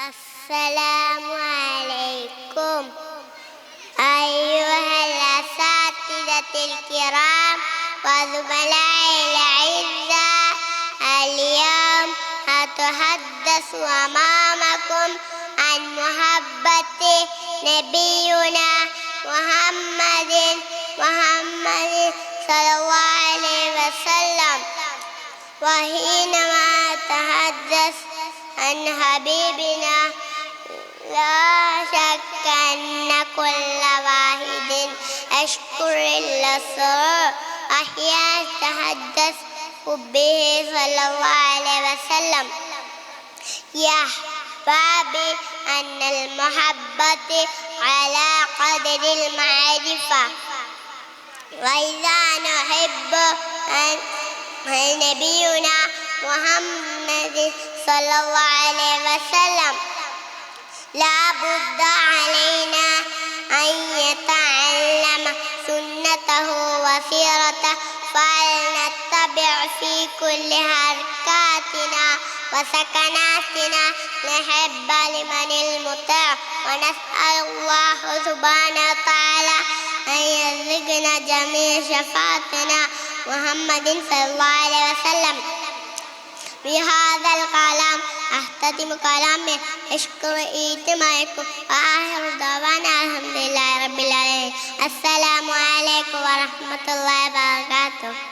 السلام عليكم أيها الأساتذة الكرام وزملائي الأعزاء. اليوم أتحدث أمامكم عن محبة نبينا محمد صلى الله عليه وسلم. وحينما أتحدث عن حبيبنا لا شك أن كل واحد أشكر الأسرار أحيانا أتحدث به صلى الله عليه وسلم. يا أحبابي أن المحبة على قدر المعرفة، وإذا نحب نبينا محمد صلى الله عليه وسلم لا بد علينا أن يتعلم سنته وسيرته، فلنتبع في كل حركاتنا وسكناتنا نحب لمن المطاع، ونسأل الله سبحانه وتعالى أن يرزقنا جميع شفاعتنا محمد صلى الله عليه وسلم. بهذا الكلام أختتم كلامي، أشكر إجتماعكم وآخر دعوانا الحمد لله رب العالمين. السلام عليكم ورحمة الله وبركاته.